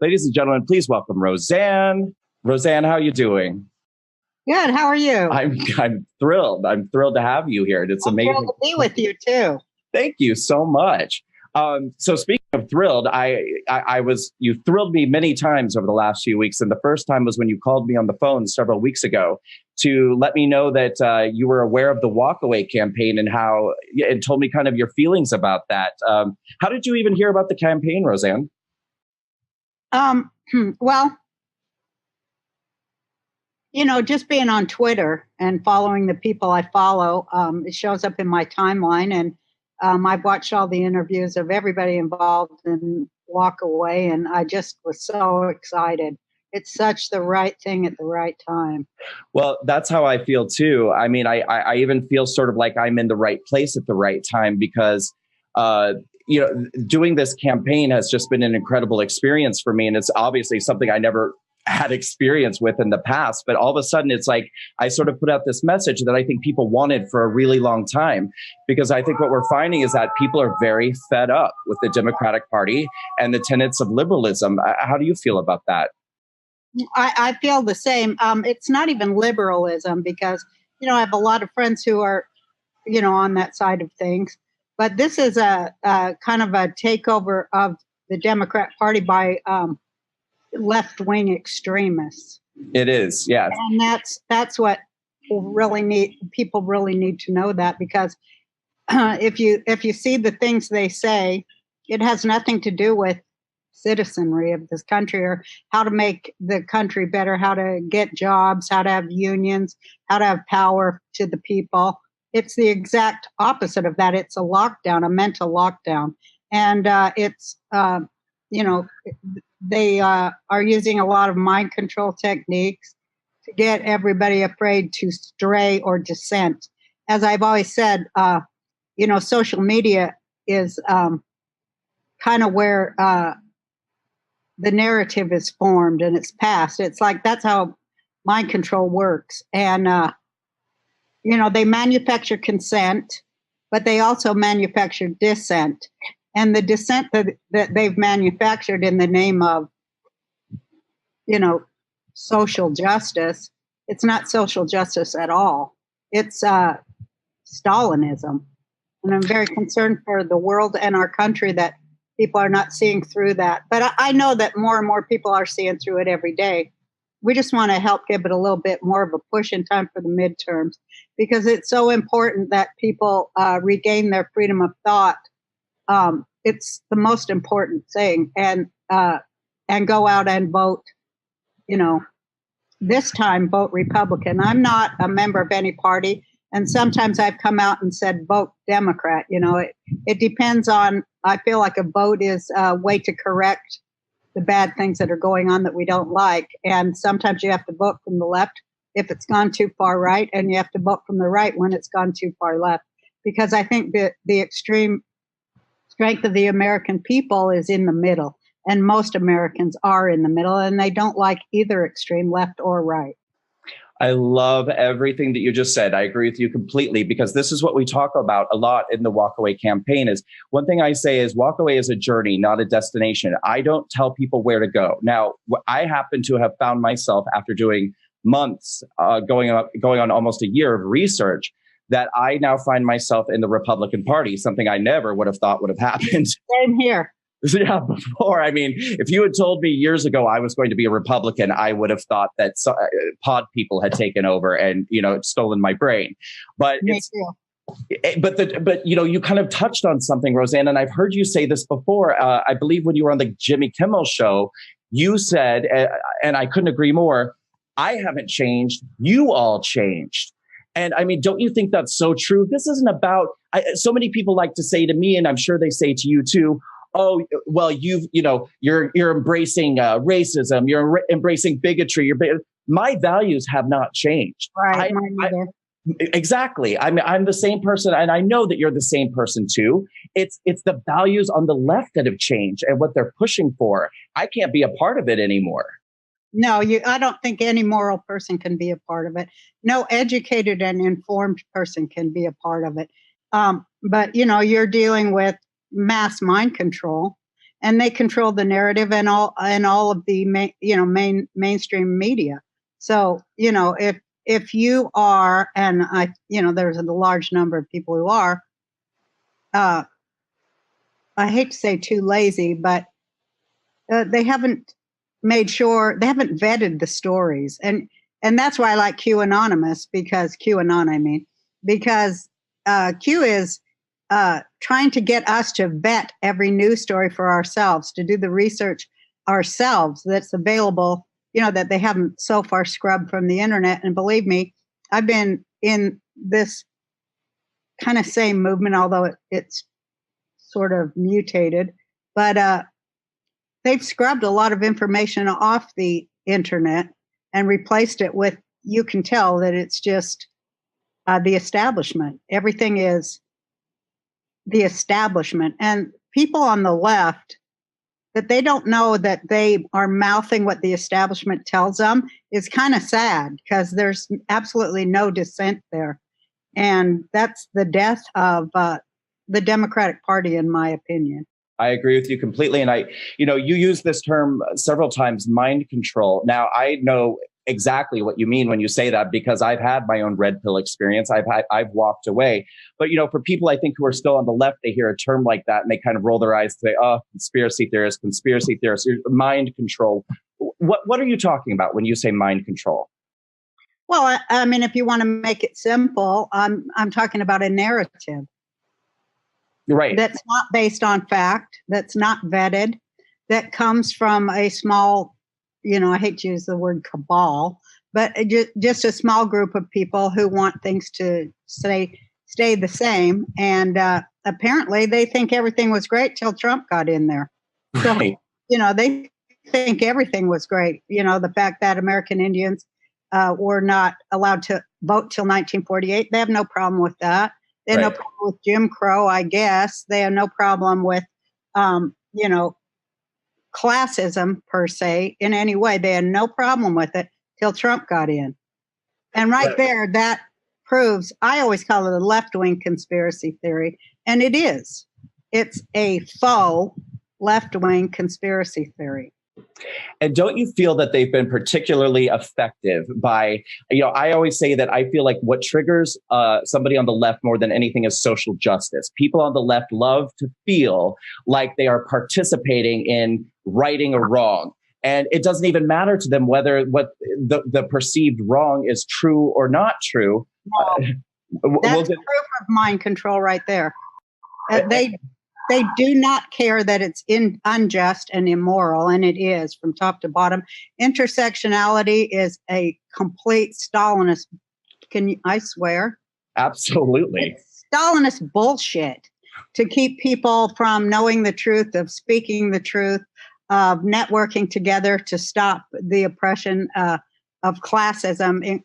Ladies and gentlemen, please welcome Roseanne. Roseanne, how are you doing? Good. How are you? I'm thrilled. I'm thrilled to have you here. It's amazing. Thrilled to be with you too. Thank you so much. So speaking of thrilled, you thrilled me many times over the last few weeks. And the first time was when you called me on the phone several weeks ago to let me know that you were aware of the walkaway campaign and told me kind of your feelings about that. How did you even hear about the campaign, Roseanne? Well, just being on Twitter and following the people I follow, it shows up in my timeline. And I've watched all the interviews of everybody involved in Walkaway, and I just was so excited. It's such the right thing at the right time. Well, that's how I feel too. I mean, I even feel sort of like I'm in the right place at the right time because, doing this campaign has just been an incredible experience for me. And it's obviously something I never had experience with in the past. But all of a sudden, it's like I sort of put out this message that I think people wanted for a really long time, because I think what we're finding is that people are very fed up with the Democratic Party and the tenets of liberalism. How do you feel about that? I feel the same. It's not even liberalism because, I have a lot of friends who are, on that side of things. But this is a kind of a takeover of the Democrat Party by left-wing extremists. It is, yeah. And that's what people really need to know, that because if you see the things they say, it has nothing to do with citizenry of this country or how to make the country better, how to get jobs, how to have unions, how to have power to the people. It's the exact opposite of that. It's a lockdown, a mental lockdown. And they are using a lot of mind control techniques to get everybody afraid to stray or dissent. As I've always said, social media is kind of where the narrative is formed and it's passed. It's like that's how mind control works. And they manufacture consent, but they also manufacture dissent. And the dissent that they've manufactured in the name of, social justice, it's not social justice at all. It's Stalinism. And I'm very concerned for the world and our country that people are not seeing through that. But I know that more and more people are seeing through it every day. We just want to help give it a little bit more of a push in time for the midterms, because it's so important that people regain their freedom of thought. It's the most important thing, and go out and vote. This time vote Republican. I'm not a member of any party, and sometimes I've come out and said vote Democrat. It depends on. I feel like a vote is a way to correct the bad things that are going on that we don't like. And sometimes you have to vote from the left if it's gone too far right, and you have to vote from the right when it's gone too far left. Because I think that the extreme strength of the American people is in the middle, and most Americans are in the middle, and they don't like either extreme, left or right. I love everything that you just said. I agree with you completely, because this is what we talk about a lot in the Walkaway campaign. Is one thing I say is Walkaway is a journey, not a destination. I don't tell people where to go. Now, I happen to have found myself after doing months, going on almost a year of research, that I now find myself in the Republican Party, something I never would have thought would have happened. Same here. Yeah, before. I mean, if you had told me years ago I was going to be a Republican, I would have thought that pod people had taken over and, stolen my brain. But you kind of touched on something, Roseanne, and I've heard you say this before. I believe when you were on the Jimmy Kimmel show, you said, and I couldn't agree more, I haven't changed. You all changed. And I mean, don't you think that's so true? This isn't about, so many people like to say to me, and I'm sure they say to you too, oh, well, you're embracing racism, you're embracing bigotry. My values have not changed. Right. Mine either. Exactly. I'm the same person, and I know that you're the same person too. It's the values on the left that have changed and what they're pushing for. I can't be a part of it anymore. No, I don't think any moral person can be a part of it. No educated and informed person can be a part of it. But you're dealing with mass mind control, and they control the narrative and all of the mainstream media. So if you are, and there's a large number of people who are, I hate to say too lazy, but they haven't made sure, they haven't vetted the stories, and that's why I like QAnon, because Q is trying to get us to vet every news story for ourselves, to do the research ourselves that's available, that they haven't so far scrubbed from the internet. And believe me, I've been in this kind of same movement, although it's sort of mutated, but they've scrubbed a lot of information off the internet and replaced it with, you can tell that it's just the establishment. Everything is the establishment. And people on the left, that they don't know that they are mouthing what the establishment tells them, is kind of sad, because there's absolutely no dissent there. And that's the death of the Democratic Party, in my opinion. I agree with you completely. And you use this term several times, mind control. Now, I know exactly what you mean when you say that, because I've had my own red pill experience. I've walked away. But, for people I think who are still on the left, they hear a term like that and they kind of roll their eyes and say, oh, conspiracy theorists, mind control. What are you talking about when you say mind control? Well, I mean, if you want to make it simple, I'm talking about a narrative. Right. That's not based on fact, that's not vetted, that comes from a small, I hate to use the word cabal, but just a small group of people who want things to stay the same. And apparently they think everything was great till Trump got in there. Right. So, they think everything was great. The fact that American Indians were not allowed to vote till 1948, they have no problem with that. They have no problem with Jim Crow, I guess. They have no problem with, classism per se in any way. They had no problem with it till Trump got in. And right there, that proves, I always call it a left-wing conspiracy theory. And it is. It's a faux left-wing conspiracy theory. And don't you feel that they've been particularly effective by, I always say that I feel like what triggers somebody on the left more than anything is social justice. People on the left love to feel like they are participating in righting a wrong. And it doesn't even matter to them whether what the perceived wrong is true or not true. No, that's proof of mind control right there. They do not care that it's unjust and immoral, and it is from top to bottom. Intersectionality is a complete Stalinist. I swear? Absolutely. It's Stalinist bullshit to keep people from knowing the truth, of speaking the truth, of networking together to stop the oppression of classism,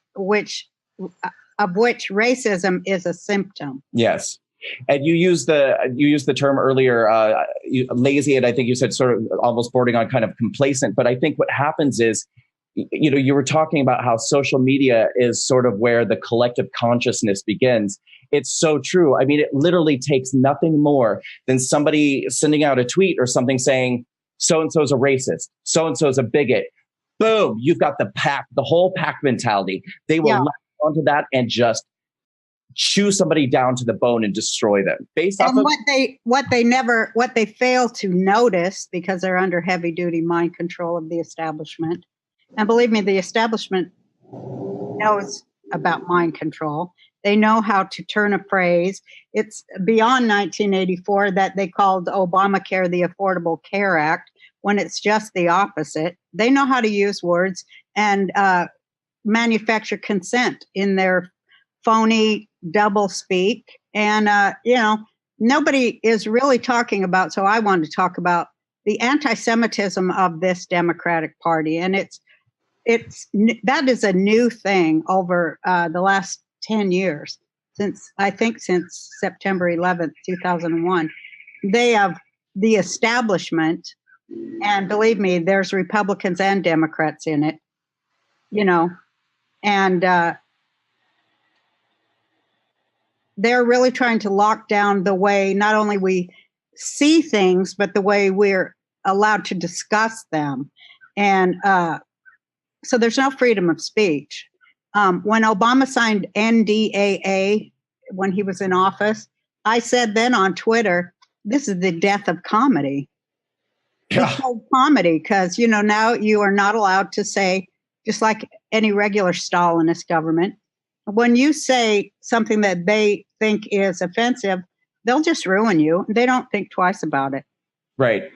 of which racism is a symptom. Yes. And you used the term earlier, lazy, and I think you said sort of almost bordering on kind of complacent. But I think what happens is, you were talking about how social media is sort of where the collective consciousness begins. It's so true. I mean, it literally takes nothing more than somebody sending out a tweet or something saying, so-and-so is a racist, so-and-so is a bigot. Boom, you've got the whole pack mentality. They will latch onto that and just chew somebody down to the bone and destroy them based off of what they fail to notice, because they're under heavy duty mind control of the establishment. And believe me, the establishment knows about mind control. They know how to turn a phrase. It's beyond 1984 that they called Obamacare the Affordable Care Act, when it's just the opposite. They know how to use words and manufacture consent in their phony double speak. And, nobody is really talking about, so I wanted to talk about the anti-Semitism of this Democratic Party. And that is a new thing over the last 10 years, since September 11th, 2001. They have the establishment, and believe me, there's Republicans and Democrats in it, and they're really trying to lock down the way not only we see things, but the way we're allowed to discuss them. And so there's no freedom of speech. When Obama signed NDAA when he was in office, I said then on Twitter, this is the death of comedy. Yeah. It's called comedy because, now you are not allowed to say, just like any regular Stalinist government, when you say something that they think is offensive, they'll just ruin you. They don't think twice about it. Right.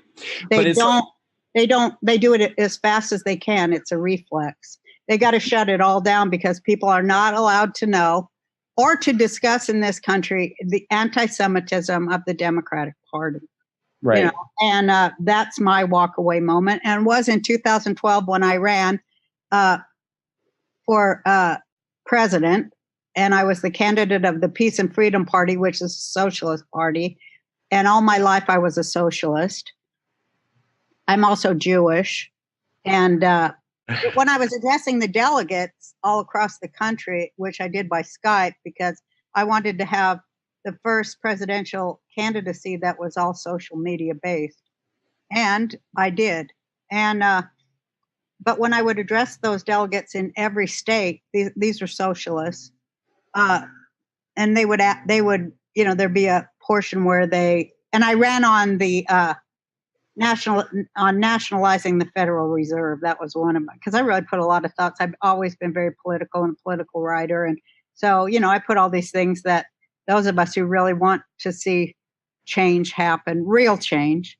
They do it as fast as they can. It's a reflex. They got to shut it all down because people are not allowed to know or to discuss in this country the anti-Semitism of the Democratic Party. Right. And that's my walk away moment. And was in 2012 when I ran for president, and I was the candidate of the Peace and Freedom Party, which is a socialist party. And all my life I was a socialist. I'm also Jewish. And when I was addressing the delegates all across the country, which I did by Skype because I wanted to have the first presidential candidacy that was all social media based. And I did. And but when I would address those delegates in every state, these are socialists, and they would, there'd be a portion where and I ran on the nationalizing the Federal Reserve. That was one of my, because I really put a lot of thoughts. I've always been very political and a political writer. And so, I put all these things that those of us who really want to see change happen, real change,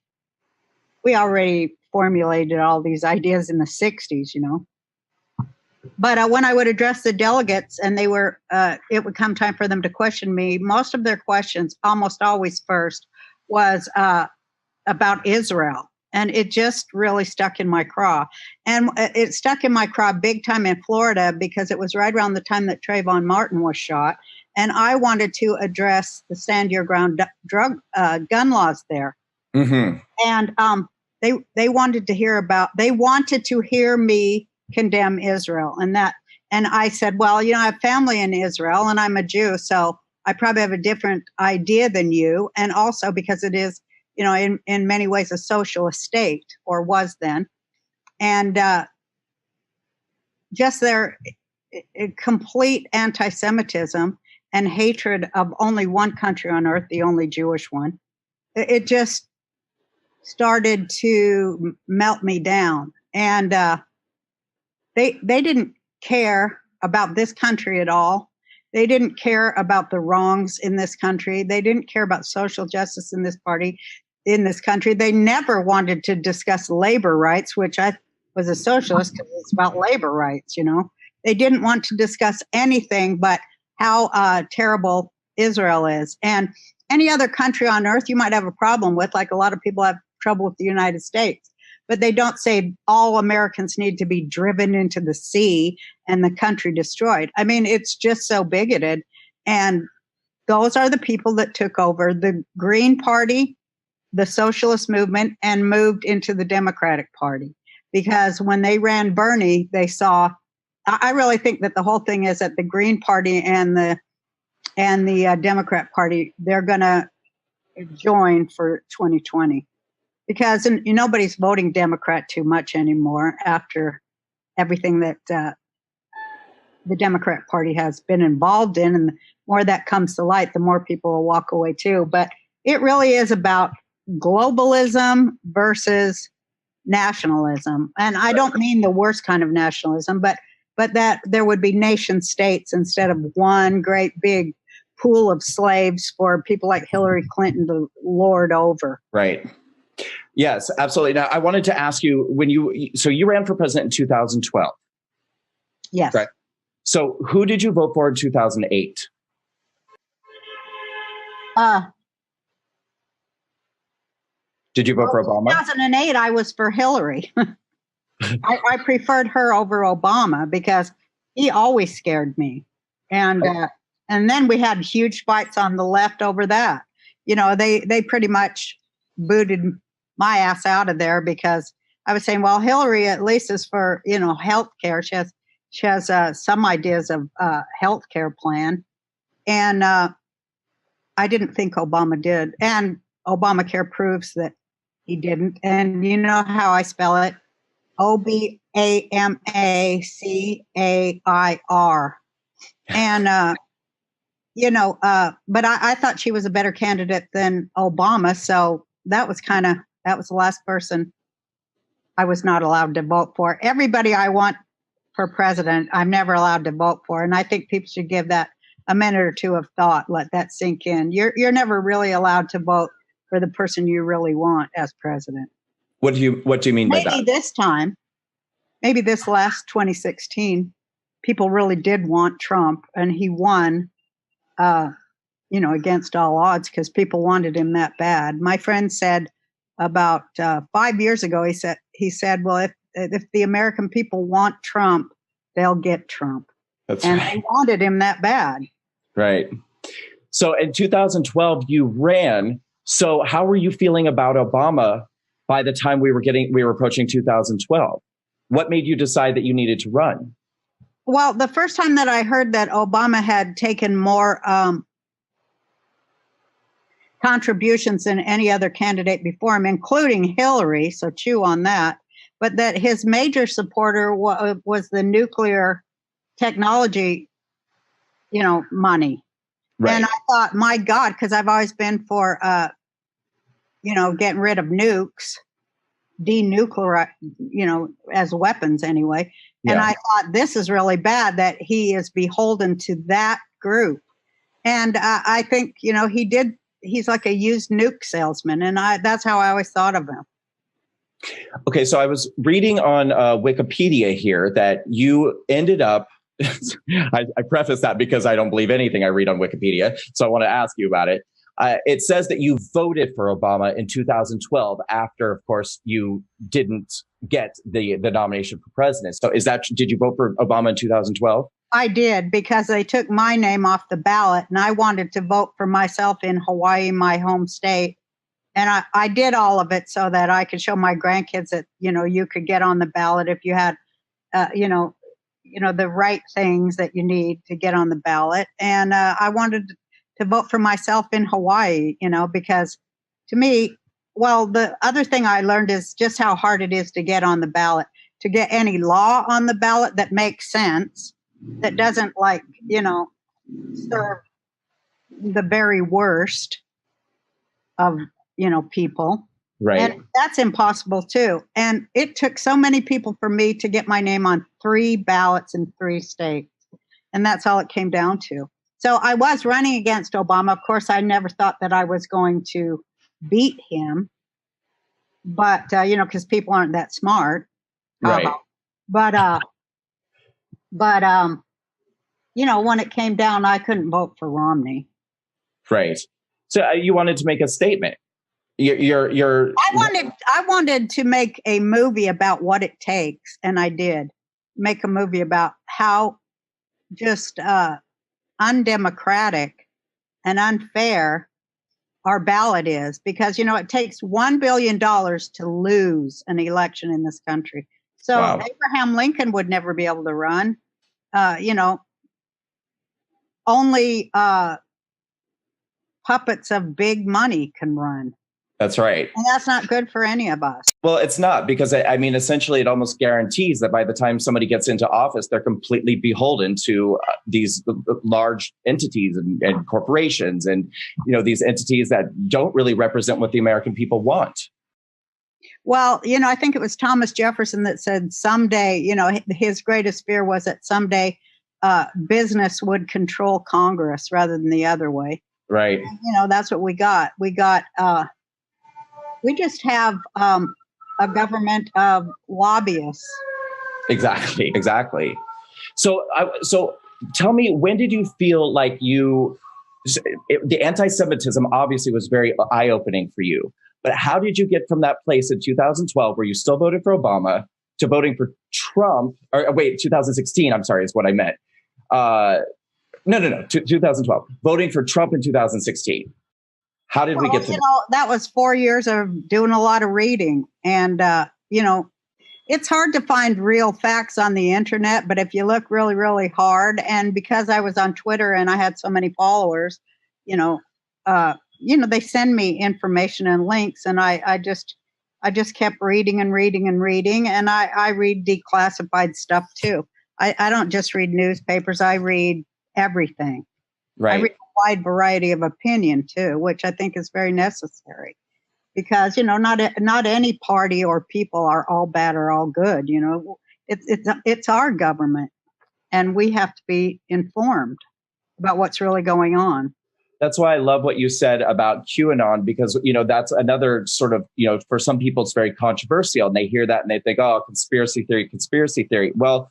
we already formulated all these ideas in the 60s, But when I would address the delegates and it would come time for them to question me, most of their questions, almost always first, was about Israel. And it just really stuck in my craw. And it stuck in my craw big time in Florida because it was right around the time that Trayvon Martin was shot. And I wanted to address the stand your ground gun laws there. Mm-hmm. And they wanted to hear me condemn Israel. And I said, well, I have family in Israel and I'm a Jew, so I probably have a different idea than you. And also because it is, in many ways a socialist state, or was then. And just their complete anti-Semitism and hatred of only one country on earth, the only Jewish one. It just started to melt me down. And they didn't care about this country at all. They didn't care about the wrongs in this country. They didn't care about social justice in this country. They never wanted to discuss labor rights, which I was a socialist because it's about labor rights, They didn't want to discuss anything but how terrible Israel is. And any other country on earth you might have a problem with, like a lot of people have trouble with the United States. But they don't say all Americans need to be driven into the sea and the country destroyed. I mean, it's just so bigoted. And those are the people that took over the Green Party, the socialist movement, and moved into the Democratic Party. Because when they ran Bernie, they saw, I really think that the whole thing is that the Green Party and the Democrat Party, they're going to join for 2020. Because nobody's voting Democrat too much anymore after everything that the Democrat Party has been involved in. And the more that comes to light, the more people will walk away too. But it really is about globalism versus nationalism. And I don't mean the worst kind of nationalism, but that there would be nation states instead of one great big pool of slaves for people like Hillary Clinton to lord over. Right. Yes, absolutely. Now, I wanted to ask you, so you ran for president in 2012. Yes. Right. So who did you vote for in 2008? Did you vote for Obama? 2008, I was for Hillary. I preferred her over Obama because he always scared me. And then we had huge fights on the left over that. They pretty much booted my ass out of there because I was saying, well, Hillary at least is for, health care. She has some ideas of health care plan. And I didn't think Obama did. And Obamacare proves that he didn't. And you know how I spell it? Obamacair. And, but I thought she was a better candidate than Obama. So that was the last person I was not allowed to vote for. Everybody I want for president, I'm never allowed to vote for. And I think people should give that a minute or two of thought, let that sink in. You're never really allowed to vote for the person you really want as president. What do you mean by that? Maybe this time, maybe this last 2016, people really did want Trump, and he won, against all odds, because people wanted him that bad. My friend said about 5 years ago, he said, well, if the American people want Trump, they'll get Trump. That's and right. They wanted him that bad. Right. So in 2012, you ran. So how were you feeling about Obama by the time we were approaching 2012? What made you decide that you needed to run? Well, the first time that I heard that Obama had taken more contributions than any other candidate before him, including Hillary, so chew on that, but that his major supporter was the nuclear technology, money. Right. And I thought, my God, because I've always been for, getting rid of nukes, denuclear, as weapons anyway. Yeah. And I thought, this is really bad that he is beholden to that group. And I think, he's like a used nuke salesman. And that's how I always thought of him. Okay, so I was reading on Wikipedia here that you ended up, I preface that because I don't believe anything I read on Wikipedia, so I want to ask you about it. It says that you voted for Obama in 2012 after, of course, you didn't get the nomination for president. So did you vote for Obama in 2012? I did, because they took my name off the ballot, and I wanted to vote for myself in Hawaii, my home state. And I did all of it so that I could show my grandkids that, you could get on the ballot if you had, the right things that you need to get on the ballot. And I wanted to vote for myself in Hawaii, because to me, well, the other thing I learned is just how hard it is to get on the ballot, to get any law on the ballot that makes sense, that doesn't serve the very worst of, people. Right. And that's impossible too. And it took so many people for me to get my name on 3 ballots in 3 states. And that's all it came down to. So I was running against Obama. Of course, I never thought that I was going to beat him. But, because people aren't that smart. Right. But when it came down, I couldn't vote for Romney. Right. So you wanted to make a statement. I wanted to make a movie about what it takes, and I did make a movie about how just undemocratic and unfair our ballot is, because it takes $1 billion to lose an election in this country. So wow. Abraham Lincoln would never be able to run. Only puppets of big money can run. That's right. And that's not good for any of us. Well, it's not, because essentially it almost guarantees that by the time somebody gets into office, they're completely beholden to these large entities and corporations and, these entities that don't really represent what the American people want. Well, I think it was Thomas Jefferson that said someday, his greatest fear was that someday business would control Congress rather than the other way. Right. That's what we got. We just have a government of lobbyists. Exactly. So tell me, when did you feel like the anti-Semitism obviously was very eye-opening for you, but how did you get from that place in 2012 where you still voted for Obama to voting for Trump, 2016, I'm sorry, is what I meant. No, 2012, voting for Trump in 2016. How did we get to that? That was 4 years of doing a lot of reading. And, it's hard to find real facts on the internet, but if you look really, really hard, and because I was on Twitter and I had so many followers, they send me information and links, and I just kept reading and reading and reading, and I read declassified stuff too. I don't just read newspapers. I read everything. Right. I read a wide variety of opinion too, which I think is very necessary, because not any party or people are all bad or all good. It's our government, and we have to be informed about what's really going on. That's why I love what you said about QAnon, because, that's another sort of, for some people, it's very controversial, and they hear that and they think, oh, conspiracy theory, conspiracy theory. Well,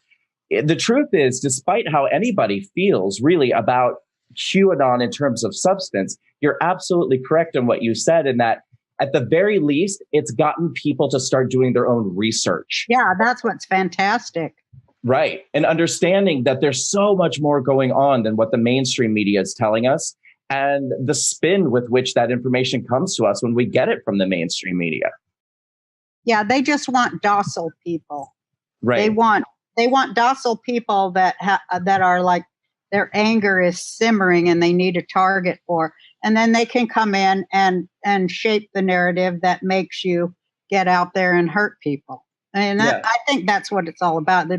the truth is, despite how anybody feels really about QAnon in terms of substance, you're absolutely correct in what you said, in that at the very least, it's gotten people to start doing their own research. Yeah, that's what's fantastic. Right. And understanding that there's so much more going on than what the mainstream media is telling us, and the spin with which that information comes to us when we get it from the mainstream media. Yeah, they just want docile people. Right. They want docile people that are like, their anger is simmering and they need a target for, and then they can come in and shape the narrative that makes you get out there and hurt people. And I think that's what it's all about.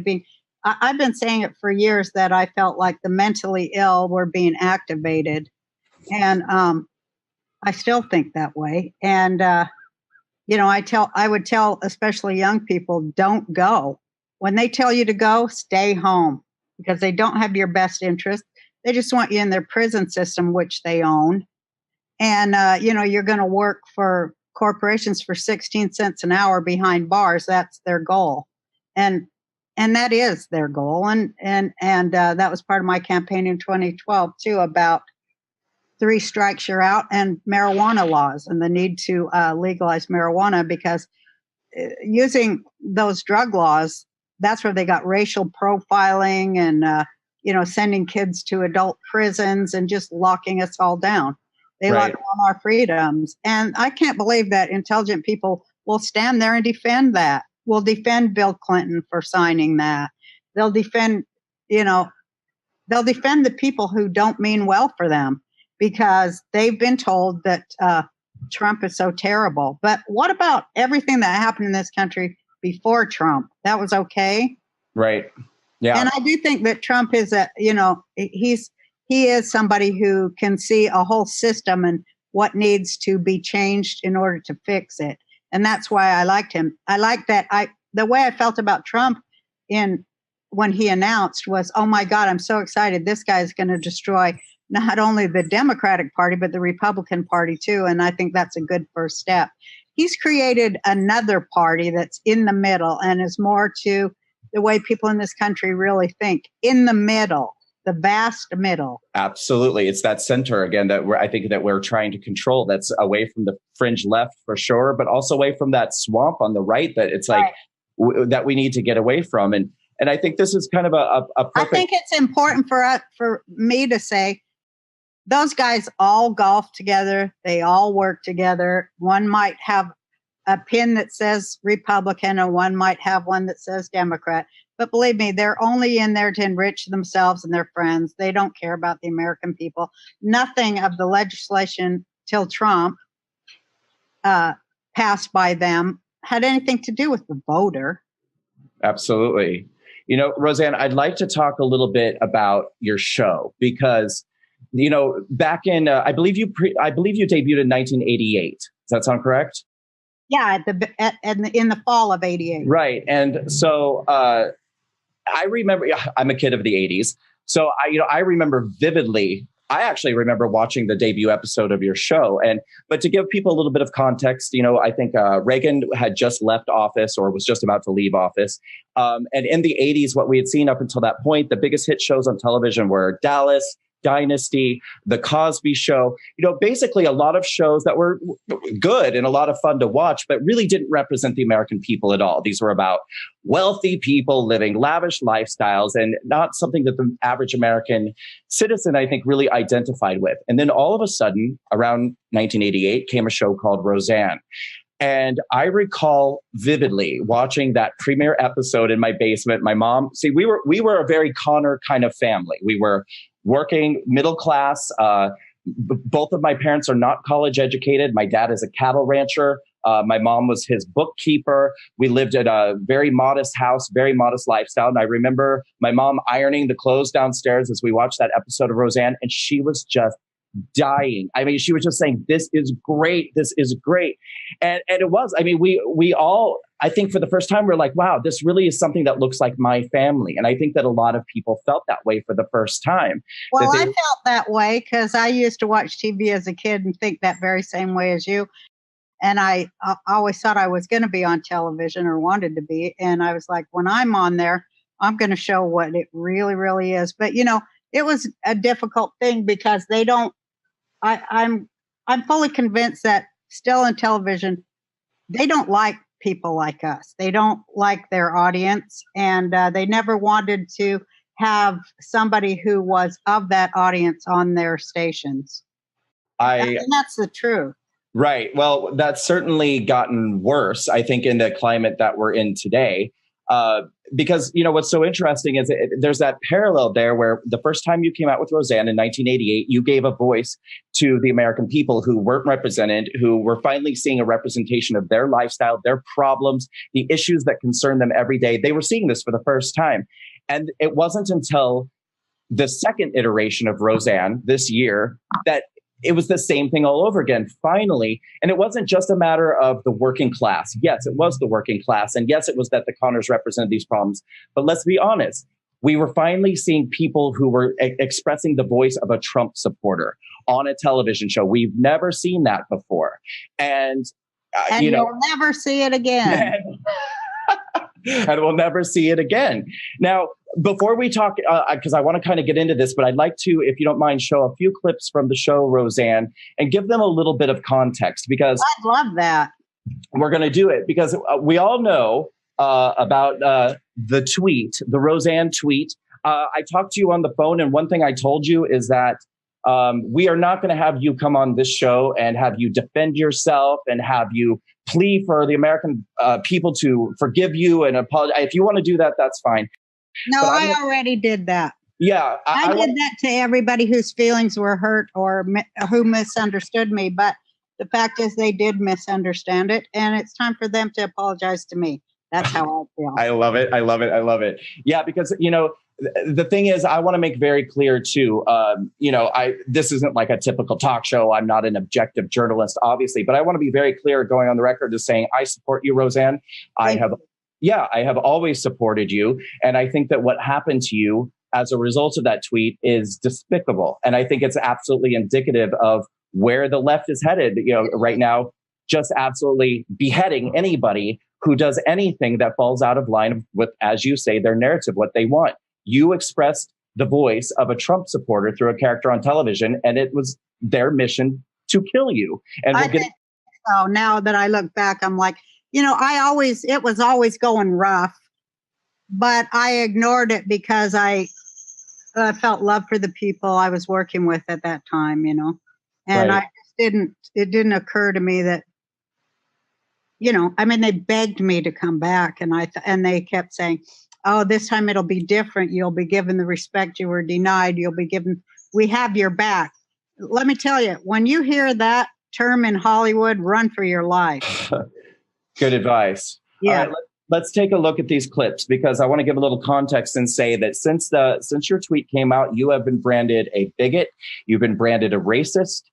I've been saying it for years, that I felt like the mentally ill were being activated. And I still think that way. And, I would tell especially young people, don't go. When they tell you to go, stay home, because they don't have your best interest. They just want you in their prison system, which they own. And, you're going to work for corporations for 16 cents an hour behind bars. That's their goal. And that is their goal. And that was part of my campaign in 2012 too, about 3 strikes you're out, and marijuana laws, and the need to legalize marijuana, because using those drug laws, that's where they got racial profiling and, sending kids to adult prisons and just locking us all down. They lock down our freedoms. And I can't believe that intelligent people will stand there and defend that. Will defend Bill Clinton for signing that. They'll defend the people who don't mean well for them, because they've been told that Trump is so terrible. But what about everything that happened in this country before Trump? That was okay. Right. Yeah. And I do think that Trump is he is somebody who can see a whole system and what needs to be changed in order to fix it. And that's why I liked him. I like that. The way I felt about Trump when he announced was, oh my God, I'm so excited. This guy is going to destroy not only the Democratic Party, but the Republican Party too. And I think that's a good first step. He's created another party that's in the middle and is more to the way people in this country really think, in the middle, the vast middle. Absolutely. It's that center again that I think that we're trying to control. That's away from the fringe left for sure, but also away from that swamp on the right that it's like that we need to get away from. And I think this is kind of a perfect. I think it's important for me to say, those guys all golf together. They all work together. One might have a pin that says Republican, and one might have one that says Democrat. But believe me, they're only in there to enrich themselves and their friends. They don't care about the American people. Nothing of the legislation till Trump passed by them had anything to do with the voter. Absolutely. Roseanne, I'd like to talk a little bit about your show, because back in, I believe you debuted in 1988. Does that sound correct? Yeah, in the fall of '88. Right, and so I remember. I'm a kid of the '80s, so I remember vividly. I actually remember watching the debut episode of your show, but to give people a little bit of context, I think Reagan had just left office or was just about to leave office, and in the '80s, what we had seen up until that point, the biggest hit shows on television were Dallas, Dynasty, The Cosby Show, basically a lot of shows that were good and a lot of fun to watch, but really didn't represent the American people at all. These were about wealthy people living lavish lifestyles and not something that the average American citizen, I think, really identified with. And then all of a sudden, around 1988, came a show called Roseanne. And I recall vividly watching that premiere episode in my basement. My mom, we were a very Connor kind of family. We were working middle class. both of my parents are not college educated. My dad is a cattle rancher. My mom was his bookkeeper. We lived in a very modest house, very modest lifestyle. And I remember my mom ironing the clothes downstairs as we watched that episode of Roseanne, and she was just dying. I mean, she was just saying, "This is great. This is great." And it was. I mean, we all, I think for the first time, we're like, wow, this really is something that looks like my family. And I think that a lot of people felt that way for the first time. Well, I felt that way because I used to watch TV as a kid and think that very same way as you. And I always thought I was going to be on television or wanted to be. And I was like, when I'm on there, I'm going to show what it really, really is. But, you know, it was a difficult thing because they don't, I'm fully convinced that still in television, they don't like people like us. They don't like their audience, and they never wanted to have somebody who was of that audience on their stations. And that's the truth. Right. Well, that's certainly gotten worse, I think, in the climate that we're in today. Because, you know, what's so interesting is there's that parallel there where the first time you came out with Roseanne in 1988, you gave a voice to the American people who weren't represented, who were finally seeing a representation of their lifestyle, their problems, the issues that concern them every day. They were seeing this for the first time. And it wasn't until the second iteration of Roseanne this year that it was the same thing all over again, finally. And it wasn't just a matter of the working class. Yes, it was the working class. And yes, it was that the Connors represented these problems. But let's be honest. We were finally seeing people who were expressing the voice of a Trump supporter on a television show. We've never seen that before. And you know, you'll never see it again. And we'll never see it again. Now, before we talk, because I want to kind of get into this, but I'd like to, if you don't mind, show a few clips from the show, Roseanne, and give them a little bit of context, because I'd love that. We're going to do it because we all know about the tweet, the Roseanne tweet. I talked to you on the phone, and one thing I told you is that we are not going to have you come on this show and have you defend yourself and have you plea for the American people to forgive you and apologize. If you want to do that, that's fine. No, I already did that. Yeah. I did that to everybody whose feelings were hurt or who misunderstood me. But the fact is they did misunderstand it, and it's time for them to apologize to me. That's how I feel. I love it. I love it. I love it. Yeah, because, you know, the thing is, I want to make very clear too, you know, this isn't like a typical talk show. I'm not an objective journalist, obviously, but I want to be very clear going on the record as saying, I support you, Roseanne. I have always supported you. And I think that what happened to you as a result of that tweet is despicable. And I think it's absolutely indicative of where the left is headed, you know, right now, just absolutely beheading anybody who does anything that falls out of line with, as you say, their narrative, what they want. You expressed the voice of a Trump supporter through a character on television, and it was their mission to kill you. And so now that I look back, I'm like, you know, it was always going rough, but I ignored it because I felt love for the people I was working with at that time, you know, and right. It didn't occur to me that, you know, I mean, they begged me to come back, and they kept saying, oh, this time it'll be different. You'll be given the respect you were denied. We have your back. Let me tell you, when you hear that term in Hollywood, run for your life. Good advice. Yeah. All right, let's take a look at these clips, because I want to give a little context and say that since your tweet came out, you have been branded a bigot. You've been branded a racist.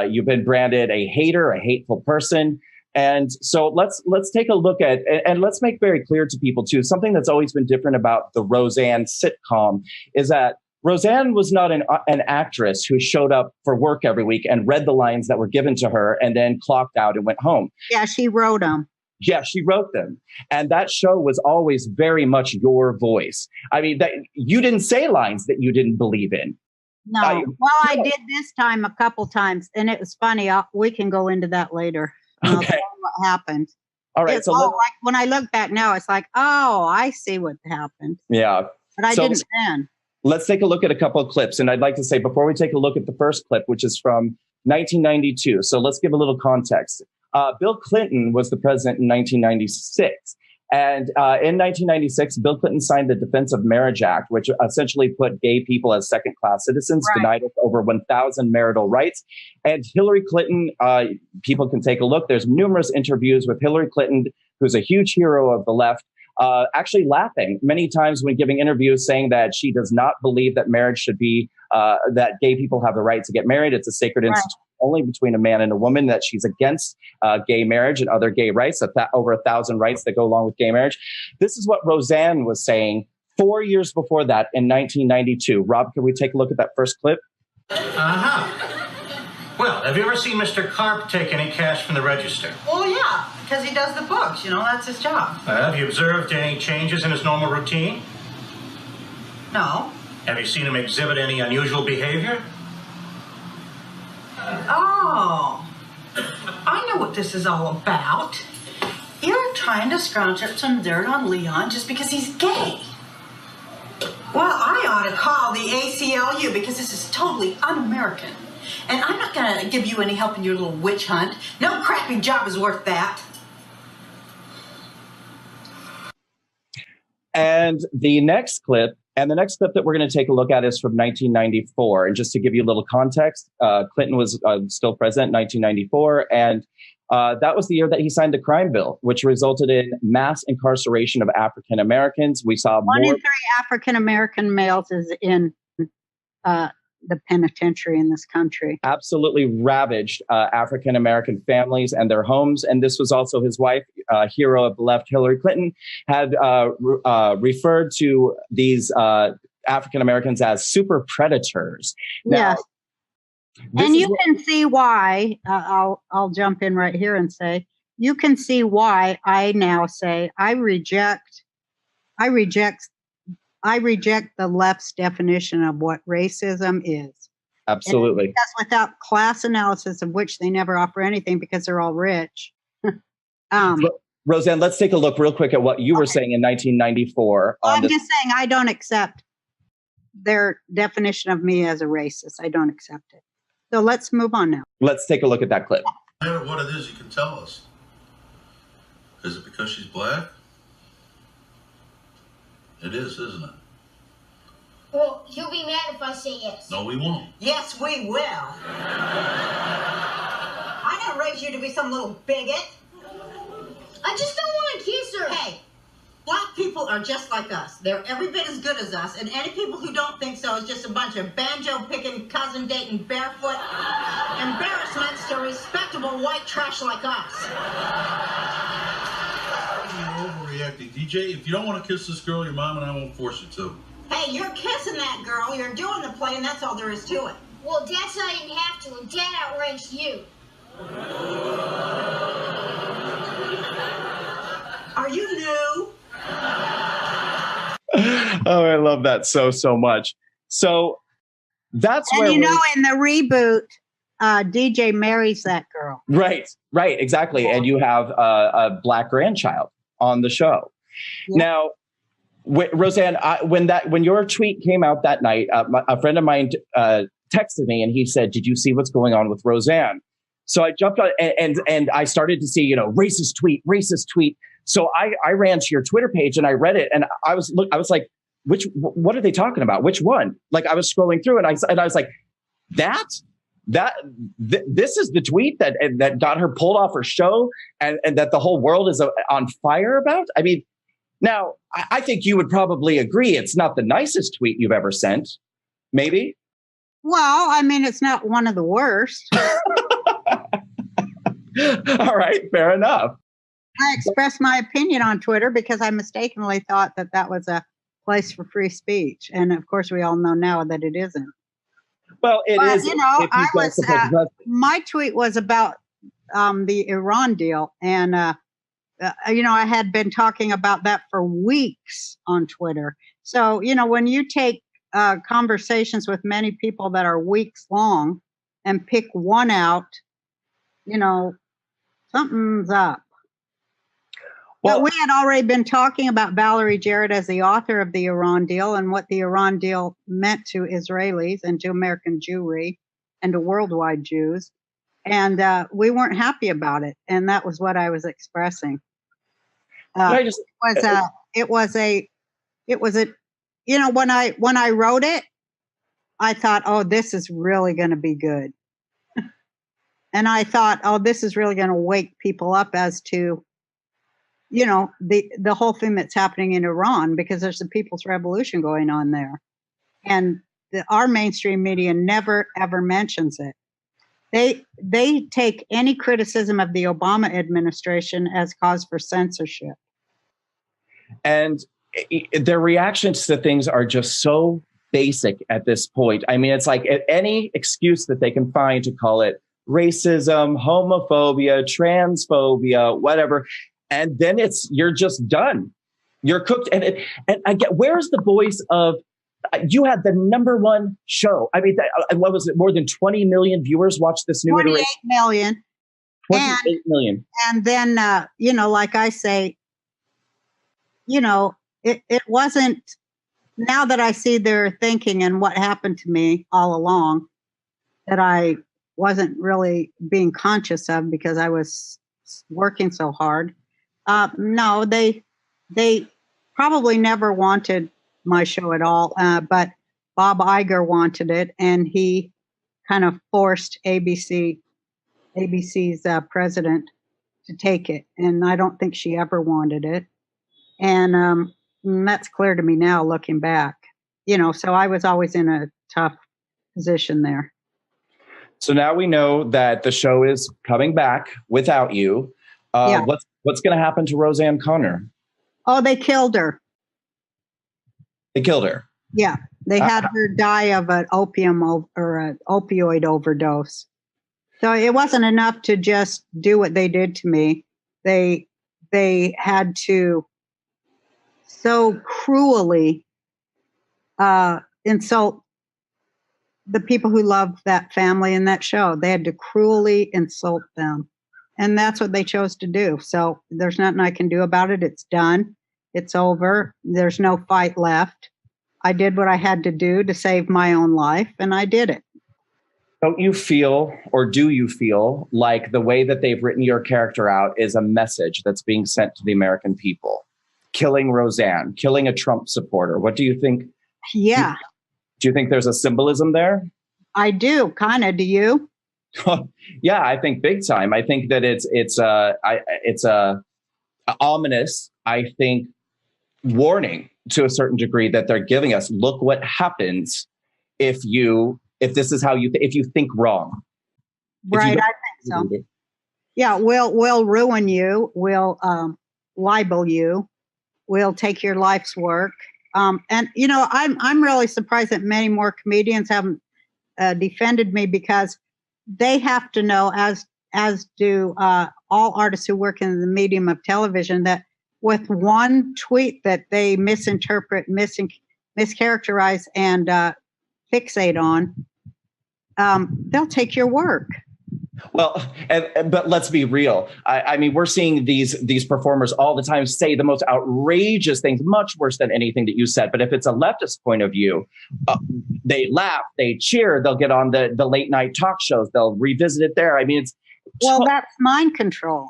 You've been branded a hater, a hateful person. And so let's take a look at, and let's make very clear to people too, something that's always been different about the Roseanne sitcom is that Roseanne was not an actress who showed up for work every week and read the lines that were given to her and then clocked out and went home. Yeah, she wrote them. Yeah, she wrote them. And that show was always very much your voice. I mean, you didn't say lines that you didn't believe in. No. I did this time a couple times, and it was funny. We can go into that later. Okay. What happened? All right. So like when I look back now, it's like, oh, I see what happened. Yeah. But I didn't then. Let's take a look at a couple of clips. And I'd like to say, before we take a look at the first clip, which is from 1992. So let's give a little context. Bill Clinton was the president in 1996. And in 1996, Bill Clinton signed the Defense of Marriage Act, which essentially put gay people as second-class citizens, Right. denied us over 1,000 marital rights. And Hillary Clinton, people can take a look. There's numerous interviews with Hillary Clinton, who's a huge hero of the left, actually laughing many times when giving interviews, saying that she does not believe that marriage should be, that gay people have the right to get married. It's a sacred institution only between a man and a woman, that she's against gay marriage and other gay rights, over 1,000 rights that go along with gay marriage. This is what Roseanne was saying 4 years before that in 1992. Rob, can we take a look at that first clip? Uh-huh. Well, have you ever seen Mr. Karp take any cash from the register? Well, yeah, because he does the books, that's his job. Have you observed any changes in his normal routine? No. Have you seen him exhibit any unusual behavior? Oh, I know what this is all about. You're trying to scrounge up some dirt on Leon just because he's gay. Well, I ought to call the ACLU because this is totally un-American. And I'm not going to give you any help in your little witch hunt. No crappy job is worth that. And the next clip that we're going to take a look at is from 1994. And just to give you a little context, Clinton was still president in 1994. And that was the year that he signed the crime bill, which resulted in mass incarceration of African Americans. We saw one in 3 African American males is in the penitentiary in this country. Absolutely ravaged African American families and their homes. And this was also his wife, hero of the left, Hillary Clinton, had referred to these African Americans as super predators. Now, yes. And you can see why, I'll jump in right here and say, you can see why I now say I reject the left's definition of what racism is. Absolutely. Because without class analysis, of which they never offer anything because they're all rich. Roseanne, let's take a look real quick at what you were saying in 1994. I'm just saying I don't accept their definition of me as a racist. I don't accept it. So let's move on now. Let's take a look at that clip. No matter what it is, you can tell us. Is it because she's black? It is, isn't it? Well, you'll be mad if I say yes. No, we won't. Yes, we will. I didn't raise you to be some little bigot. I just don't want to kiss her. Hey, black people are just like us. They're every bit as good as us, and any people who don't think so is just a bunch of banjo-picking, cousin-dating, barefoot embarrassments to respectable white trash like us. You're overreacting. DJ, if you don't want to kiss this girl, your mom and I won't force you to. Hey, you're kissing that girl, you're doing the play, and that's all there is to it. Well, Dad said I didn't have to, and Dad outraged you. Are you new? Oh, I love that so much. So that's and where in the reboot, DJ marries that girl. Right, exactly. And you have a black grandchild on the show. Yeah. Now, Roseanne, when your tweet came out that night, a friend of mine texted me and he said, "Did you see what's going on with Roseanne?" So I jumped on and I started to see, racist tweet. So I ran to your Twitter page and I read it and I was like, what are they talking about? Which one? Like I was scrolling through and I was like, this is the tweet that got her pulled off her show and that the whole world is on fire about. I mean, now I think you would probably agree it's not the nicest tweet you've ever sent. Maybe. Well, I mean, it's not one of the worst. All right, fair enough. I expressed my opinion on Twitter because I mistakenly thought that was a place for free speech. And of course, we all know now that it isn't. Well, it is. My tweet was about the Iran deal. And, I had been talking about that for weeks on Twitter. So, when you take conversations with many people that are weeks long and pick one out, something's up. Well, but we had already been talking about Valerie Jarrett as the author of the Iran deal and what the Iran deal meant to Israelis and to American Jewry and to worldwide Jews. And we weren't happy about it. And that was what I was expressing. I just it was a, you know, when I wrote it, I thought, oh, this is really going to be good. And I thought, oh, this is really going to wake people up as to, you know, the whole thing that's happening in Iran, because there's a people's revolution going on there. And our mainstream media never, ever mentions it. They take any criticism of the Obama administration as cause for censorship. And their reactions to things are just so basic at this point. I mean, it's like any excuse that they can find to call it racism, homophobia, transphobia, whatever. And then you're just done. You're cooked. And I get, where's the voice of, you had the #1 show. I mean, what was it? More than 20 million viewers watched this new 28 iteration. million. 28 million. And then, you know, like I say, you know, it wasn't, now that I see their thinking and what happened to me all along, that I wasn't really being conscious of because I was working so hard. No, they probably never wanted my show at all, but Bob Iger wanted it, and he kind of forced ABC's president to take it, and I don't think she ever wanted it. And that's clear to me now, looking back. You know, so I was always in a tough position there. So now we know that the show is coming back without you. Yeah. What's going to happen to Roseanne Connor? Oh, they killed her. They killed her. Yeah, they had her die of an opioid overdose. So it wasn't enough to just do what they did to me. They had to so cruelly insult the people who loved that family and that show. They had to cruelly insult them. And that's what they chose to do. So there's nothing I can do about it. It's done. It's over. There's no fight left. I did what I had to do to save my own life, and I did it. Don't you feel, or do you feel, like the way that they've written your character out is a message that's being sent to the American people? Killing Roseanne, killing a Trump supporter. What do you think? Yeah. Do you think there's a symbolism there? I do, kind of. Do you? Yeah, I think big time. I think that it's ominous, I think, warning to a certain degree that they're giving us. Look what happens if this is how if you think wrong. Right, I think so. Yeah, we'll ruin you. We'll libel you. We'll take your life's work. And you know, I'm really surprised that many more comedians haven't defended me, because they have to know, as do all artists who work in the medium of television, that with one tweet that they misinterpret, mischaracterize, and fixate on, they'll take your work. Well, but let's be real. I mean, we're seeing these performers all the time say the most outrageous things, much worse than anything that you said. But if it's a leftist point of view, they laugh, they cheer, they'll get on the late night talk shows, they'll revisit it there. I mean, that's mind control.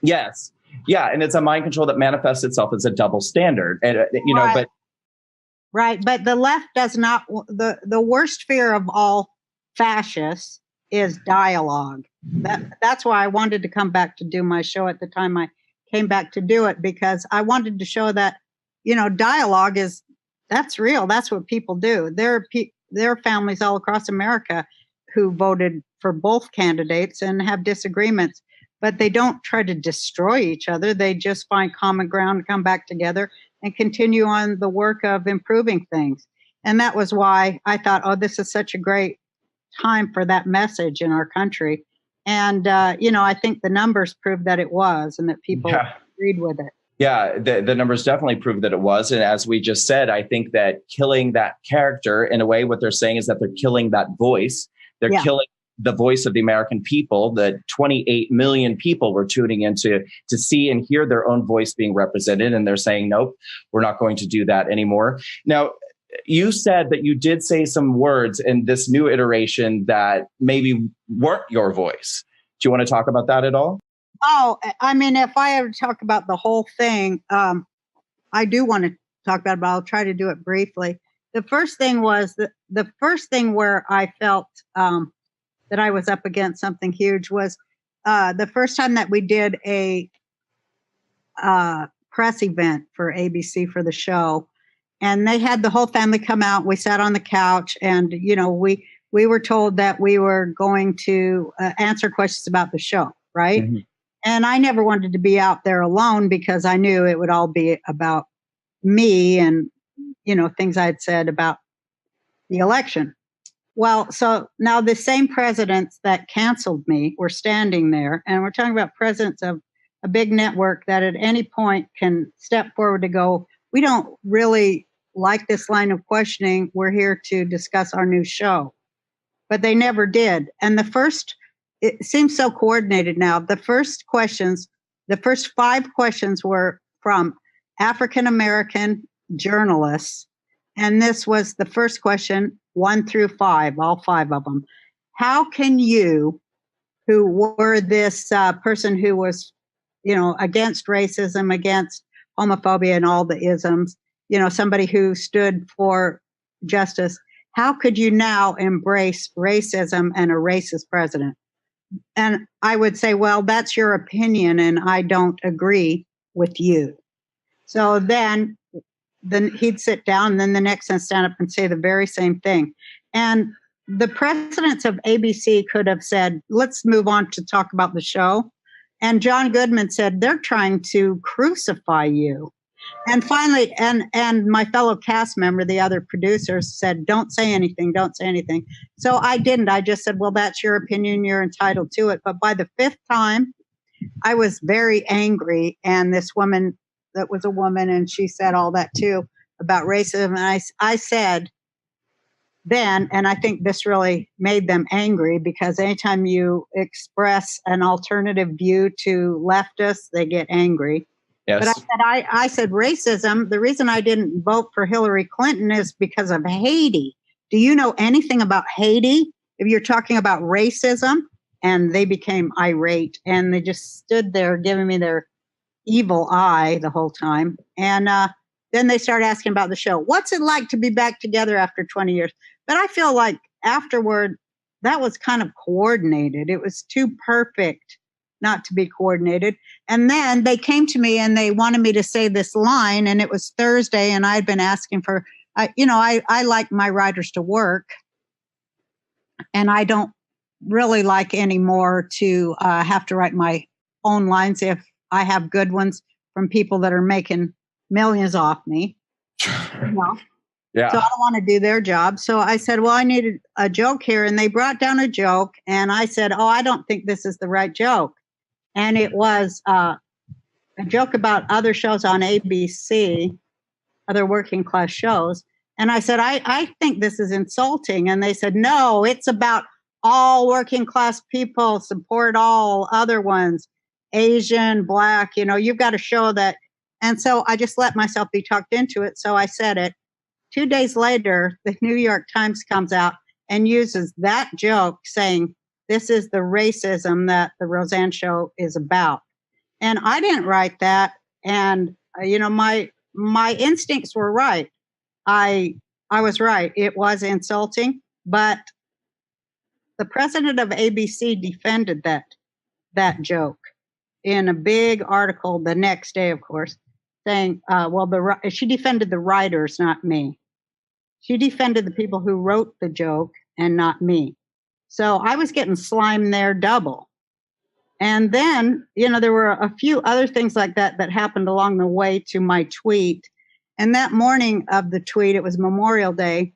Yes. Yeah. And it's a mind control that manifests itself as a double standard. And, right. But. Right. But the left does not, the worst fear of all fascists is dialogue. That's why I wanted to come back to do my show at the time I came back to do it, because I wanted to show that, you know, dialogue that's real. That's what people do. There are families all across America who voted for both candidates and have disagreements, but they don't try to destroy each other. They just find common ground, come back together, and continue on the work of improving things. And that was why I thought, oh, this is such a great time for that message in our country. And, you know, I think the numbers prove that it was, and that people agreed with it. Yeah, the numbers definitely prove that it was. And as we just said, I think that killing that character, in a way, what they're saying is that they're killing that voice. They're killing the voice of the American people. The 28 million people were tuning in to see and hear their own voice being represented. And they're saying, nope, we're not going to do that anymore. Now, you said that you did say some words in this new iteration that maybe weren't your voice. Do you want to talk about that at all? Oh, I mean, if I ever talk about the whole thing, I do want to talk about it, but I'll try to do it briefly. The first thing was the first thing where I felt that I was up against something huge was the first time that we did a press event for ABC for the show. And they had the whole family come out. We sat on the couch, and we were told that we were going to answer questions about the show, right? Mm-hmm. And I never wanted to be out there alone because I knew it would all be about me and things I had said about the election. Well, so now the same presidents that canceled me were standing there, and we're talking about presidents of a big network that at any point can step forward to go, we don't really like this line of questioning. We're here to discuss our new show. But they never did. And it seems so coordinated now. The first 5 questions were from African-American journalists. And this was the first question, 1 through 5, all 5 of them. How can you, who were this person who was, against racism, against homophobia and all the isms, somebody who stood for justice, how could you now embrace racism and a racist president? And I would say, well, that's your opinion, and I don't agree with you. So then he'd sit down, and then the next one stand up and say the very same thing. And the presidents of ABC could have said, let's move on to talk about the show. And John Goodman said, they're trying to crucify you. And finally, and my fellow cast member, the other producers, said, don't say anything, don't say anything. So I didn't. I just said, well, that's your opinion. You're entitled to it. But by the 5th time, I was very angry. And this woman that was a woman, and she said all that too about racism. And I said then, and I think this really made them angry, because anytime you express an alternative view to leftists, they get angry. Yes. But I said racism, the reason I didn't vote for Hillary Clinton is because of Haiti. Do you know anything about Haiti? If you're talking about racism, and they became irate, and they just stood there giving me their evil eye the whole time. And then they started asking about the show. What's it like to be back together after 20 years? But I feel like afterward, that was kind of coordinated. It was too perfect not to be coordinated. And then they came to me and they wanted me to say this line, and it was Thursday, and I'd been asking for, I like my writers to work, and I don't really like anymore to have to write my own lines if I have good ones from people that are making millions off me. Yeah. So I don't want to do their job. So I said, well, I needed a joke here. And they brought down a joke. And I said, oh, I don't think this is the right joke. And it was a joke about other shows on ABC, other working class shows. And I said, I think this is insulting. And they said, no, it's about all working class people, support all other ones, Asian, Black, you've got to show that. And so I just let myself be talked into it. So I said it. 2 days later, the New York Times comes out and uses that joke, saying, this is the racism that the Roseanne show is about. And I didn't write that. And, my instincts were right. I was right. It was insulting, but the president of ABC defended that joke in a big article the next day, of course, saying, she defended the writers, not me. She defended the people who wrote the joke and not me. So I was getting slimed there double. And then, there were a few other things like that happened along the way to my tweet. And that morning of the tweet, it was Memorial Day.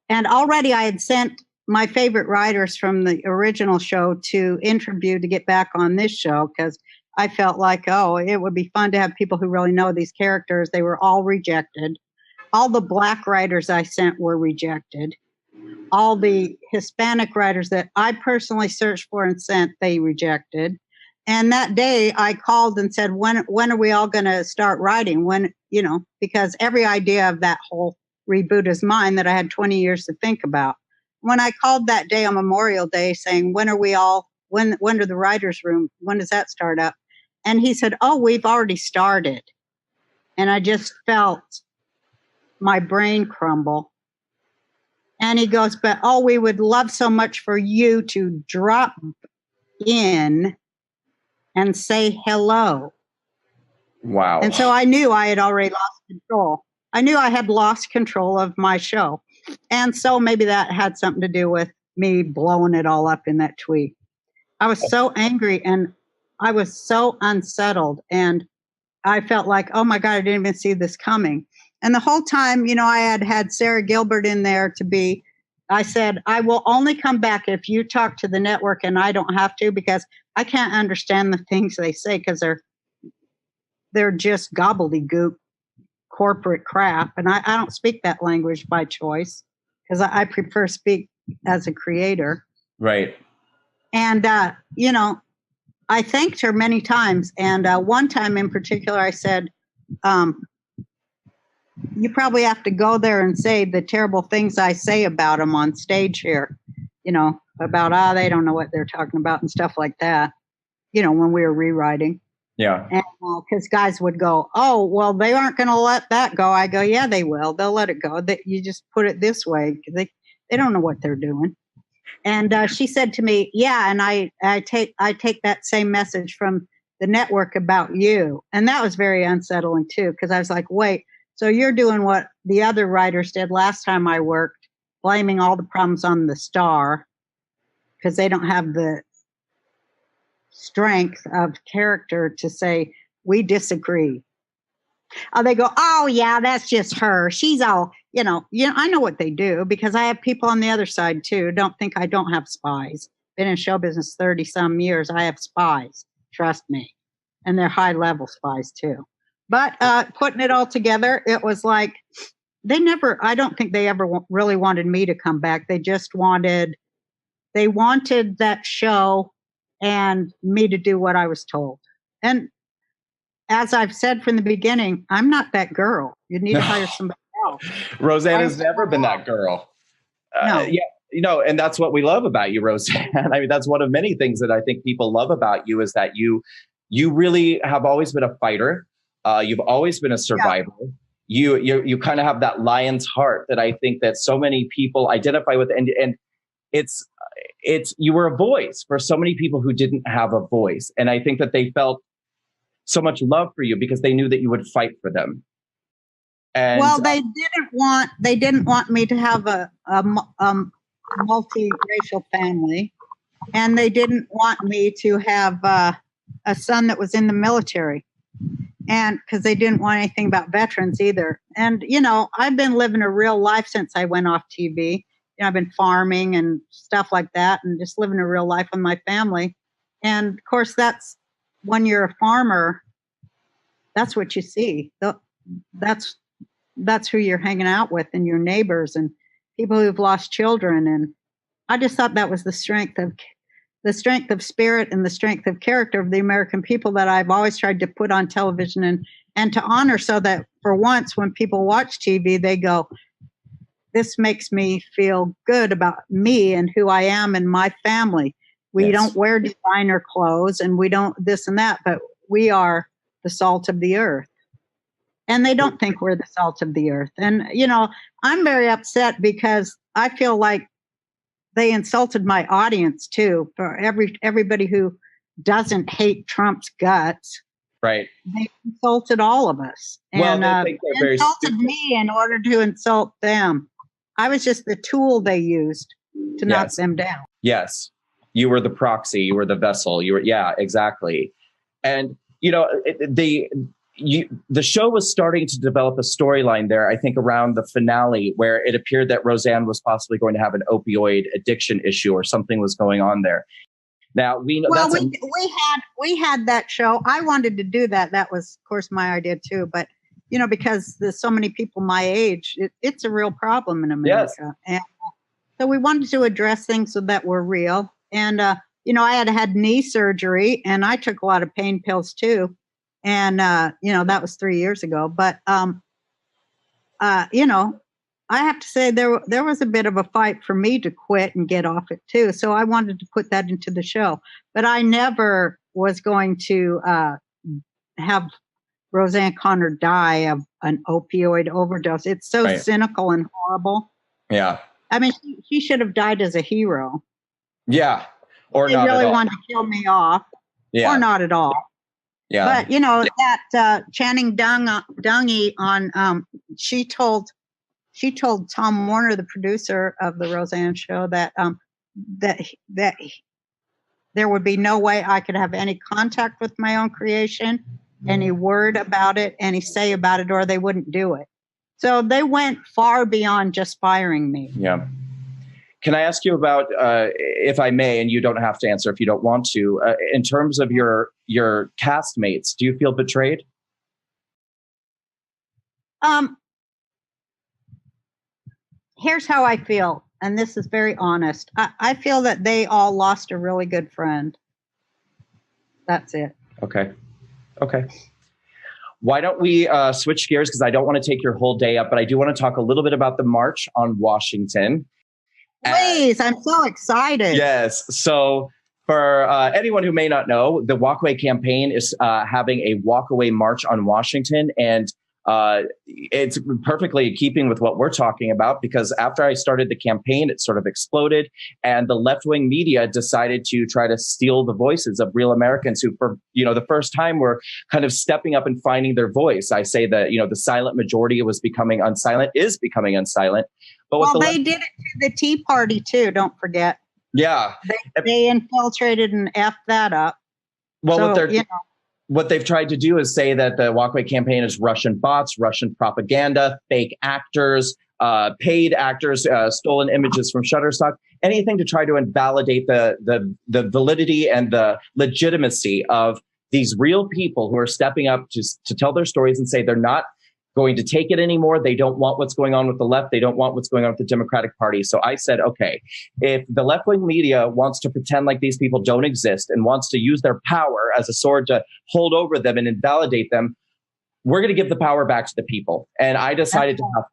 And already I had sent my favorite writers from the original show to interview to get back on this show, because I felt like, it would be fun to have people who really know these characters. They were all rejected. All the Black writers I sent were rejected. All the Hispanic writers that I personally searched for and sent, they rejected. And that day I called and said, when are we all going to start writing? When, because every idea of that whole reboot is mine that I had 20 years to think about. When I called that day on Memorial Day saying, when are we all when do the writer's room, when does that start up? And he said, oh, we've already started. And I just felt my brain crumble. And he goes, but oh, we would love so much for you to drop in and say hello. Wow. And so I knew I had already lost control. I knew I had lost control of my show. And so maybe that had something to do with me blowing it all up in that tweet. I was so angry and I was so unsettled. And I felt like, oh my God, I didn't even see this coming. And the whole time, you know, I had Sarah Gilbert in there I said, I will only come back if you talk to the network and I don't have to, because I can't understand the things they say because they're just gobbledygook corporate crap. And I don't speak that language by choice because I prefer speak as a creator. Right. And, you know, I thanked her many times. And one time in particular, I said, you probably have to go there and say the terrible things I say about them on stage here, you know, about, they don't know what they're talking about and stuff like that, you know, when we were rewriting. Yeah. And because guys would go, oh, well, they aren't going to let that go. I go, yeah, they will. They'll let it go. You just put it this way. They don't know what they're doing. And she said to me, yeah, and I take that same message from the network about you. And that was very unsettling, too, because I was like, wait, so you're doing what the other writers did last time I worked, blaming all the problems on the star because they don't have the strength of character to say, we disagree. They go, oh, yeah, that's just her. She's all, you know, I know what they do because I have people on the other side, too. Don't think I don't have spies. Been in show business 30 some years. I have spies. Trust me. And they're high level spies, too. But putting it all together, it was like I don't think they ever really wanted me to come back. They just wanted that show and me to do what I was told. And as I've said from the beginning, I'm not that girl. You need to hire somebody else. Roseanne has never been that girl. No. Yeah, you know, and that's what we love about you, Roseanne. I mean, that's one of many things that I think people love about you is that you really have always been a fighter. You've always been a survivor. Yeah. You kind of have that lion's heart that I think that so many people identify with, and it's you were a voice for so many people who didn't have a voice, and I think that they felt so much love for you because they knew that you would fight for them. And well, they didn't want me to have a multiracial family, and they didn't want me to have a son that was in the military. And because they didn't want anything about veterans either. And, you know, I've been living a real life since I went off TV. You know, I've been farming and stuff like that and just living a real life with my family. And of course, that's when you're a farmer, that's what you see. That's who you're hanging out with and your neighbors and people who've lost children. And I just thought that was the strength of spirit and the strength of character of the American people that I've always tried to put on television and to honor, so that for once when people watch TV, they go, this makes me feel good about me and who I am and my family. We don't wear designer clothes and we don't this and that, but we are the salt of the earth. And they don't think we're the salt of the earth. And, you know, I'm very upset because I feel like they insulted my audience too. For everybody who doesn't hate Trump's guts, right? They insulted all of us, and they insulted me in order to insult them. I was just the tool they used to knock them down. Yes, you were the proxy. You were the vessel. You were, yeah, exactly. And you know, the show was starting to develop a storyline there, I think, around the finale, where it appeared that Roseanne was possibly going to have an opioid addiction issue or something was going on there. Now, we know. Well, we had that show. I wanted to do that. That was, of course, my idea, too. But, you know, because there's so many people my age, it's a real problem in America. Yes. And so we wanted to address things so that were real. And, you know, I had knee surgery and I took a lot of pain pills, too. And, you know, that was 3 years ago. But, you know, I have to say there was a bit of a fight for me to quit and get off it too. So I wanted to put that into the show, but I never was going to have Roseanne Connor die of an opioid overdose. It's so Right. cynical and horrible. Yeah. I mean, she should have died as a hero. Yeah. Or They not really at all. wanted to kill me off, Yeah. or not at all. Yeah. But that Channing Dungey on she told Tom Warner, the producer of the Roseanne show, that that there would be no way I could have any contact with my own creation, any word about it, any say about it, or they wouldn't do it. So they went far beyond just firing me. Yeah. Can I ask you about, if I may, and you don't have to answer if you don't want to, in terms of your castmates, do you feel betrayed? Here's how I feel, and this is very honest. I feel that they all lost a really good friend. That's it. Okay. Why don't we switch gears? Because I don't want to take your whole day up, but I do want to talk a little bit about the March on Washington. Please, I'm so excited. Yes. So for anyone who may not know, the Walkaway campaign is having a Walkaway March on Washington. And it's perfectly in keeping with what we're talking about, because after I started the campaign, it sort of exploded, and the left-wing media decided to try to steal the voices of real Americans who, for the first time, were kind of stepping up and finding their voice. I say that the silent majority is becoming unsilent. But they did it to the Tea Party too. Don't forget. Yeah, they infiltrated and effed that up. Well, so, what they've tried to do is say that the Walkaway campaign is Russian bots, Russian propaganda, fake actors, paid actors, stolen images from Shutterstock, anything to try to invalidate the validity and the legitimacy of these real people who are stepping up to tell their stories and say they're not going to take it anymore. They don't want what's going on with the left. They don't want what's going on with the Democratic Party. So I said, okay, if the left-wing media wants to pretend like these people don't exist and wants to use their power as a sword to hold over them and invalidate them, we're going to give the power back to the people. And I decided to have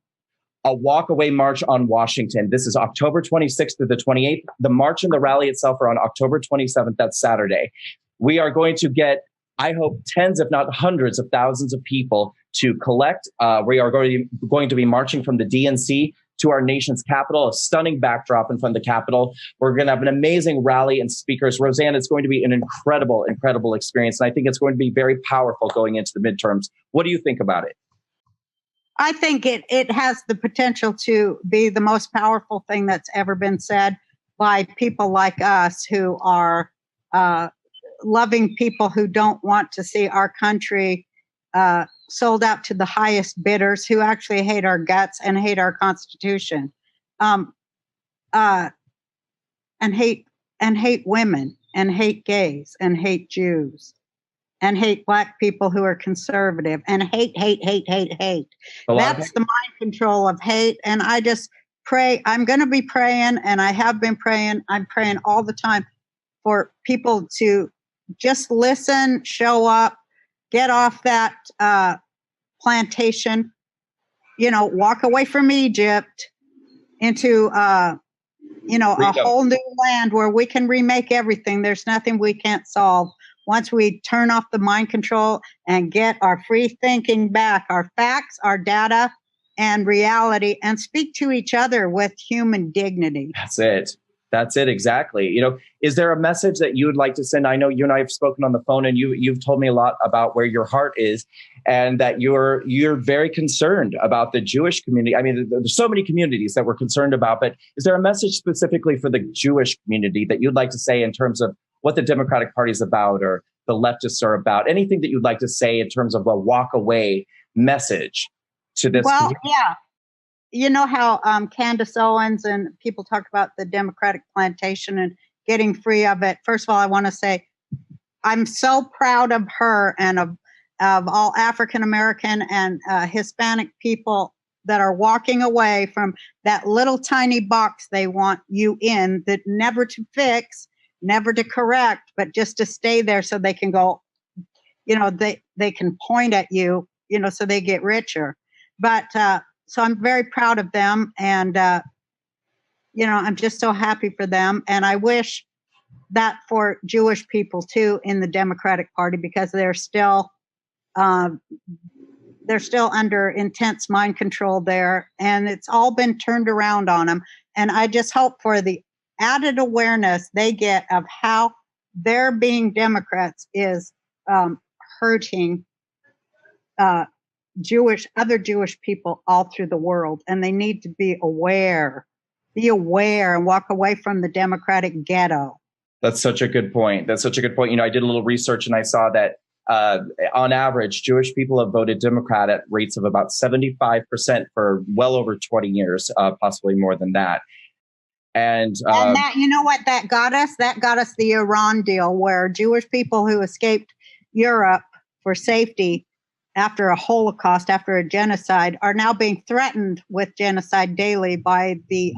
a walk-away march on Washington. This is October 26th through the 28th. The march and the rally itself are on October 27th. That's Saturday. We are going to get, I hope, tens, if not hundreds of thousands of people to collect. We are going to be marching from the DNC to our nation's capital, a stunning backdrop in front of the Capitol. We're going to have an amazing rally and speakers. Roseanne, it's going to be an incredible, incredible experience. And I think it's going to be very powerful going into the midterms. What do you think about it? I think it has the potential to be the most powerful thing that's ever been said by people like us who are loving people who don't want to see our country sold out to the highest bidders, who actually hate our guts and hate our Constitution, and hate women, and hate gays, and hate Jews, and hate Black people who are conservative, and hate. That's the mind control of hate. And I just pray. I'm going to be praying, and I have been praying. I'm praying all the time for people to just listen, show up, get off that plantation, walk away from Egypt into, a whole new land where we can remake everything. There's nothing we can't solve. Once we turn off the mind control and get our free thinking back, our facts, our data, and reality, and speak to each other with human dignity. That's it. Exactly. Is there a message that you would like to send? I know you and I have spoken on the phone, and you've told me a lot about where your heart is, and that you're very concerned about the Jewish community. I mean, there's so many communities that we're concerned about, but is there a message specifically for the Jewish community that you'd like to say in terms of what the Democratic Party is about, or the leftists are about? Anything that you'd like to say in terms of a walk away message to this community? Yeah. You know how Candace Owens and people talk about the Democratic plantation and getting free of it. First of all, I want to say I'm so proud of her and of all African American and Hispanic people that are walking away from that little tiny box they want you in, that never to fix, never to correct, but just to stay there so they can go, they can point at you, so they get richer. But so I'm very proud of them. And, I'm just so happy for them. And I wish that for Jewish people too in the Democratic Party, because they're still under intense mind control there, and it's all been turned around on them. And I just hope for the added awareness they get of how their being Democrats is hurting other Jewish people all through the world, and they need to be aware and walk away from the Democratic ghetto. That's such a good point. I did a little research and I saw that on average, Jewish people have voted Democrat at rates of about 75% for well over 20 years, possibly more than that. And that, you know what that got us? That got us the Iran deal, where Jewish people who escaped Europe for safety after a Holocaust, after a genocide, are now being threatened with genocide daily by the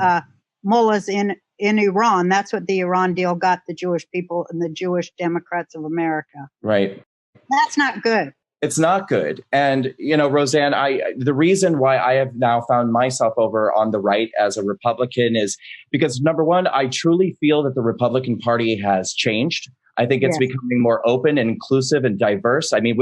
mullahs in Iran. That's what the Iran deal got the Jewish people and the Jewish Democrats of America. Right. That's not good. It's not good. And, Roseanne, the reason why I have now found myself over on the right as a Republican is because, number one, I truly feel that the Republican Party has changed. I think it's becoming more open and inclusive and diverse. I mean,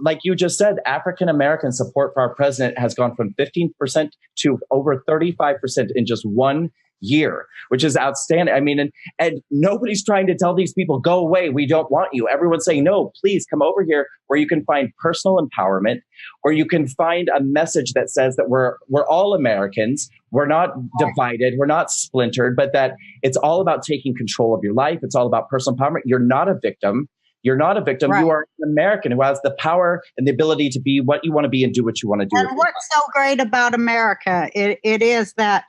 like you just said, African American support for our president has gone from 15% to over 35% in just 1 year, which is outstanding. I mean, and nobody's trying to tell these people, go away, we don't want you. Everyone's saying, no, please come over here where you can find personal empowerment, where you can find a message that says that we're all Americans. We're not divided. We're not splintered, but that it's all about taking control of your life. It's all about personal empowerment. You're not a victim. You're not a victim. Right. You are an American who has the power and the ability to be what you want to be and do what you want to do. And what's so great about America, it is that,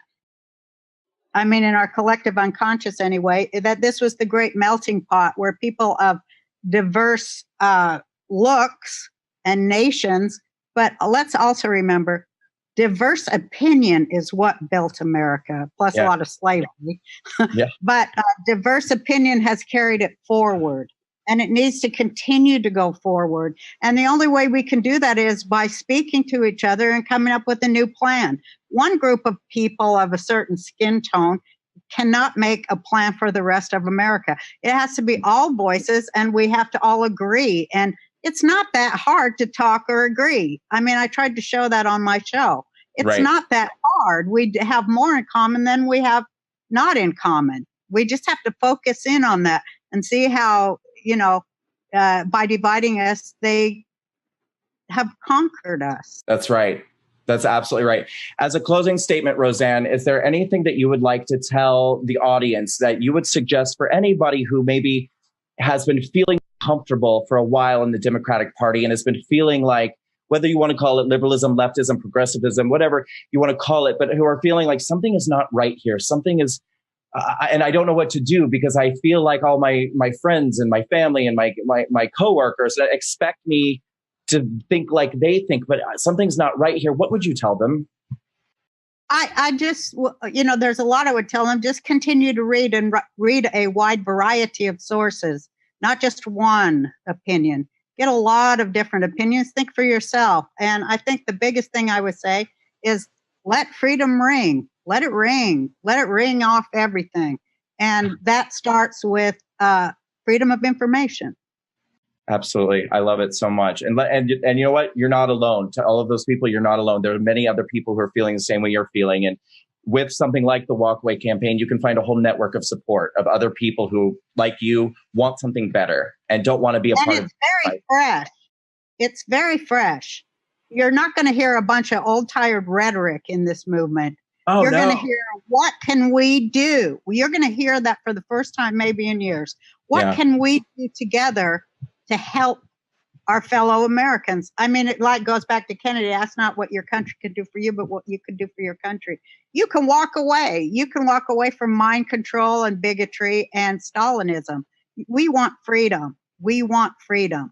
I mean, in our collective unconscious anyway, that this was the great melting pot where people of diverse looks and nations, but let's also remember, diverse opinion is what built America, plus a lot of slavery. But diverse opinion has carried it forward, and it needs to continue to go forward. And the only way we can do that is by speaking to each other and coming up with a new plan. One group of people of a certain skin tone cannot make a plan for the rest of America. It has to be all voices, and we have to all agree. And it's not that hard to talk or agree. I mean, I tried to show that on my show. It's not that hard. We have more in common than we have not in common. We just have to focus in on that and see how, by dividing us, they have conquered us. That's right. That's absolutely right. As a closing statement, Roseanne, is there anything that you would like to tell the audience that you would suggest for anybody who maybe has been feeling comfortable for a while in the Democratic Party and has been feeling like, whether you want to call it liberalism, leftism, progressivism, whatever you want to call it, but who are feeling like something is not right here. Something is, and I don't know what to do because I feel like all my friends and my family and my coworkers expect me to think like they think, but something's not right here. What would you tell them? I just, there's a lot I would tell them. Just continue to read and read a wide variety of sources, not just one opinion. Get a lot of different opinions. Think for yourself. And I think the biggest thing I would say is let freedom ring. Let it ring. Let it ring off everything. And that starts with freedom of information. Absolutely. I love it so much. And you know what? You're not alone. To all of those people, you're not alone. There are many other people who are feeling the same way you're feeling. And with something like the Walkaway campaign, you can find a whole network of support of other people who, like you, want something better and don't want to be a part of it. And it's very fresh. It's very fresh. You're not going to hear a bunch of old, tired rhetoric in this movement. Oh, You're going to hear, what can we do? You're going to hear that for the first time, maybe in years. What can we do together to help our fellow Americans? I mean, it goes back to Kennedy. Ask not what your country could do for you, but what you could do for your country. You can walk away. You can walk away from mind control and bigotry and Stalinism. We want freedom. We want freedom.